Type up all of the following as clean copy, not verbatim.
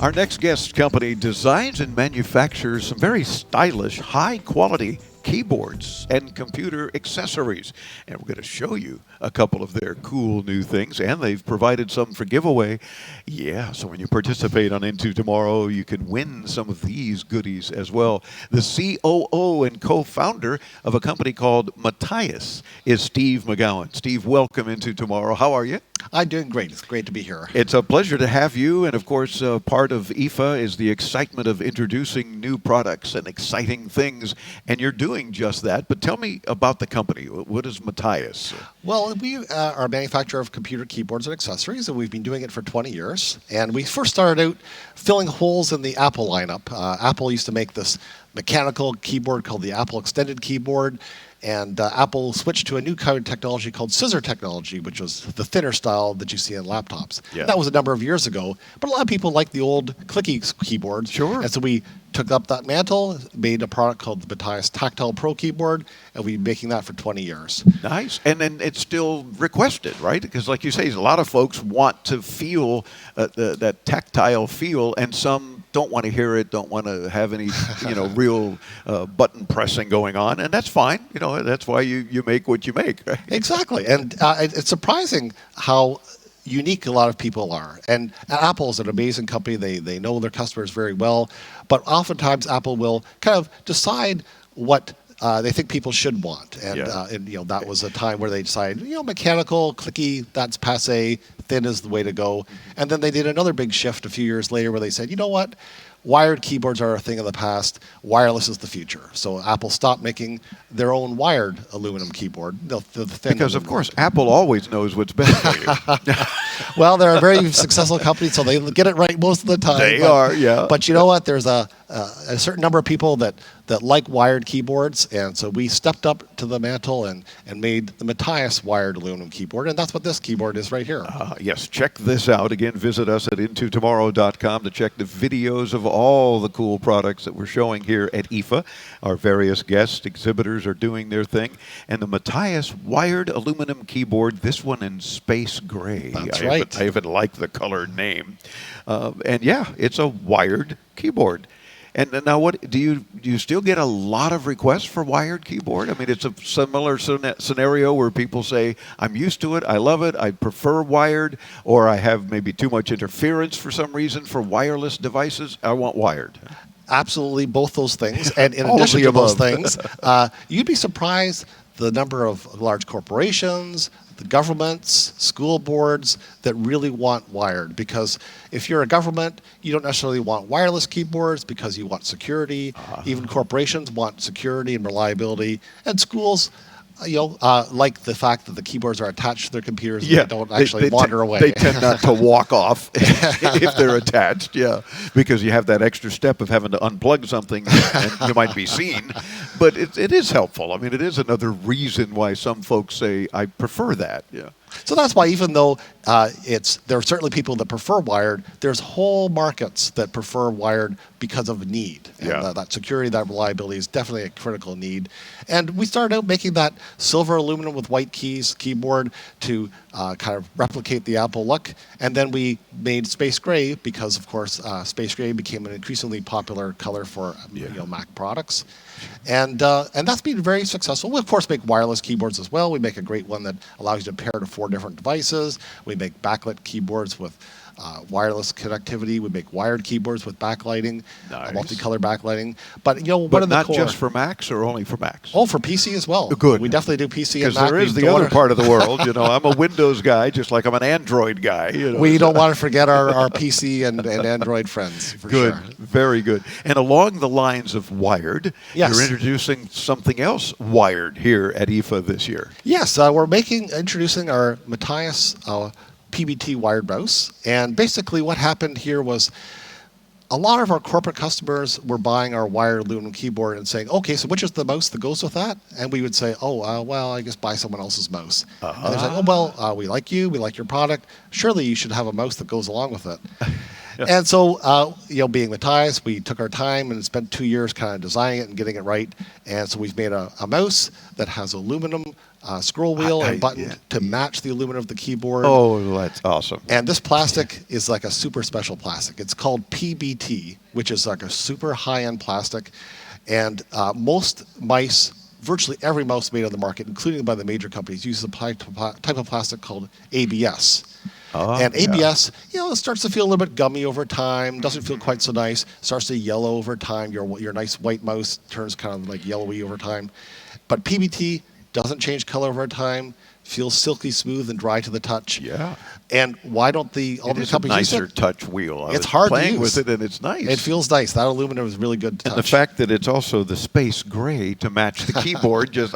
Our next guest company designs and manufactures some very stylish, high-quality keyboards and computer accessories. And we're going to show you a couple of their cool new things, and they've provided some for giveaway. Yeah, so when you participate on Into Tomorrow, you can win some of these goodies as well. The COO and co-founder of a company called Matias is Steve McGowan. Steve, welcome Into Tomorrow. How are you? I'm doing great. It's great to be here. It's a pleasure to have you, and of course, part of IFA is the excitement of introducing new products and exciting things, and you're doing just that. But tell me about the company. What is Matias? Well, we are a manufacturer of computer keyboards and accessories, and we've been doing it for 20 years. And we first started out filling holes in the Apple lineup. Apple used to make this mechanical keyboard called the Apple Extended Keyboard. And Apple switched to a new kind of technology called scissor technology, which was the thinner style that you see in laptops. Yeah. That was a number of years ago. But a lot of people like the old clicky keyboards. Sure. And so we took up that mantle, made a product called the Matias Tactile Pro Keyboard, and we've been making that for 20 years. Nice. And then it's still requested, right? Because like you say, a lot of folks want to feel that tactile feel, and some don't want to hear it, don't want to have any, real button pressing going on, and that's fine. That's why you make what you make. Right? Exactly. And it's surprising how unique a lot of people are. And Apple is an amazing company. They know their customers very well. But oftentimes Apple will kind of decide what they think people should want. And, that was a time where they decided, mechanical, clicky, that's passé, thin is the way to go. And then they did another big shift a few years later where they said, you know what? Wired keyboards are a thing of the past. Wireless is the future. So Apple stopped making their own wired aluminum keyboard. The thin because, of course, Apple always knows what's best for you. Well, they're a very successful company, so they get it right most of the time. They are, yeah. But you know what? There's a certain number of people that like wired keyboards, and so we stepped up to the mantle and made the Matias wired aluminum keyboard, and that's what this keyboard is right here. Yes, check this out. Again, visit us at intotomorrow.com to check the videos of all the cool products that we're showing here at IFA. Our various guest exhibitors are doing their thing. And the Matias wired aluminum keyboard, this one in space gray. That's right. I even like the color name. And yeah, it's a wired keyboard. And now, what do you still get a lot of requests for wired keyboard? I mean, it's a similar scenario where people say, "I'm used to it, I love it, I prefer wired," or "I have maybe too much interference for some reason for wireless devices. I want wired." Absolutely, both those things. And in addition to those things, you'd be surprised the number of large corporations, the governments, school boards that really want wired. Because if you're a government, you don't necessarily want wireless keyboards because you want security. Even corporations want security and reliability. And schools, like the fact that the keyboards are attached to their computers and they don't actually wander away. They tend not to walk off if they're attached, because you have that extra step of having to unplug something and you might be seen. But it is helpful. I mean, it is another reason why some folks say, I prefer that. Yeah. So that's why even though there are certainly people that prefer wired, there's whole markets that prefer wired because of need. And that security, that reliability is definitely a critical need. And we started out making that silver aluminum with white keys keyboard to kind of replicate the Apple look. And then we made space gray because, of course, space gray became an increasingly popular color for Mac products. And that's been very successful. We, of course, make wireless keyboards as well. We make a great one that allows you to pair to 4 different devices. We make backlit keyboards with wireless connectivity. We make wired keyboards with backlighting, multicolor backlighting. But not just for Macs or only for Macs? Oh, for PC as well. Good. We definitely do PC and Mac. Because there is the other part of the world. I'm a Windows guy, just like I'm an Android guy. We don't want to forget our PC and Android friends. For good, sure. Very good. And along the lines of wired, yes, you're introducing something else wired here at IFA this year. Yes, we're introducing our Matias PBT wired mouse. And basically what happened here was a lot of our corporate customers were buying our wired aluminum keyboard and saying, okay, so which is the mouse that goes with that? And we would say, well, I just buy someone else's mouse. And they're saying, we like you, we like your product. Surely you should have a mouse that goes along with it. And so, being Matias, we took our time and spent 2 years kind of designing it and getting it right. And so we've made a mouse that has aluminum scroll wheel and button yeah. to match the aluminum of the keyboard. Oh, that's awesome. And this plastic is like a super special plastic. It's called PBT, which is like a super high-end plastic. And most mice, virtually every mouse made on the market, including by the major companies, uses a type of plastic called ABS. And ABS, it starts to feel a little bit gummy over time, doesn't feel quite so nice, starts to yellow over time. Your nice white mouse turns kind of like yellowy over time. But PBT doesn't change color over time, feels silky smooth and dry to the touch. Yeah. And why don't all the companies use it? It's a nicer touch wheel. It's hard to playing use. with it, and it's nice. It feels nice. That aluminum is really good to touch. And the fact that it's also the space gray to match the keyboard just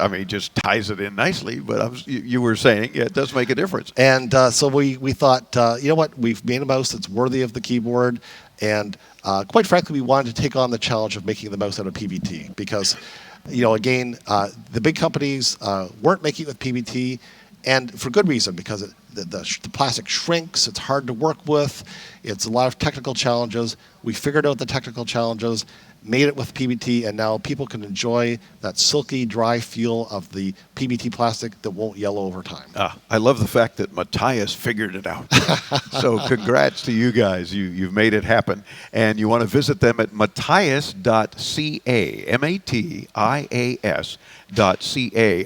ties it in nicely. But you were saying it does make a difference. And so we thought, you know what? We've made a mouse that's worthy of the keyboard. And quite frankly, we wanted to take on the challenge of making the mouse out of PBT because, again, the big companies weren't making it with PBT. And for good reason, because the plastic shrinks, it's hard to work with, it's a lot of technical challenges. We figured out the technical challenges, made it with PBT, and now people can enjoy that silky, dry feel of the PBT plastic that won't yellow over time. I love the fact that Matias figured it out. So congrats to you guys. You've made it happen. And you want to visit them at matias.ca, Matias.ca.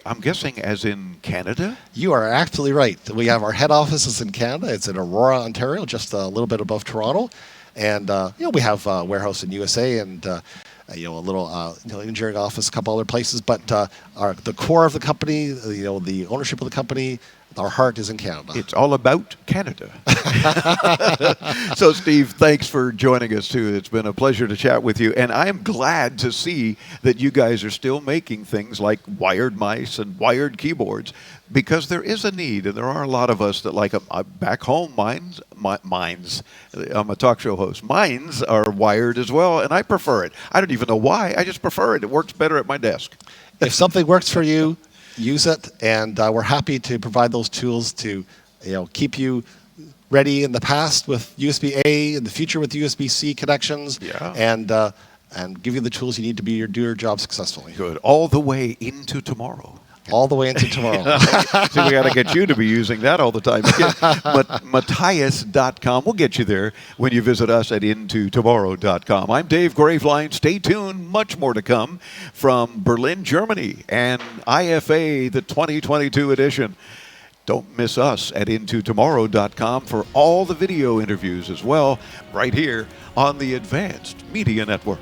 I'm guessing as in Canada? You are actually right. We have our head offices in Canada. It's in Aurora, Ontario, just a little bit above Toronto. And we have a warehouse in USA and a little engineering office, a couple other places. But the core of the company, the ownership of the company, our heart is in Canada. It's all about Canada. So, Steve, thanks for joining us, too. It's been a pleasure to chat with you. And I'm glad to see that you guys are still making things like wired mice and wired keyboards because there is a need, and there are a lot of us that like them. Back home, mines, I'm a talk show host. Mines are wired as well, and I prefer it. I don't even know why. I just prefer it. It works better at my desk. If something works for you, use it, and we're happy to provide those tools to keep you ready in the past with USB-A, in the future with USB-C connections, and give you the tools you need to do your job successfully. Good. All the way into tomorrow. All the way into tomorrow. So we got to get you to be using that all the time. Matias.com. We'll get you there when you visit us at intotomorrow.com. I'm Dave Graveline. Stay tuned. Much more to come from Berlin, Germany, and IFA, the 2022 edition. Don't miss us at intotomorrow.com for all the video interviews as well, right here on the Advanced Media Network.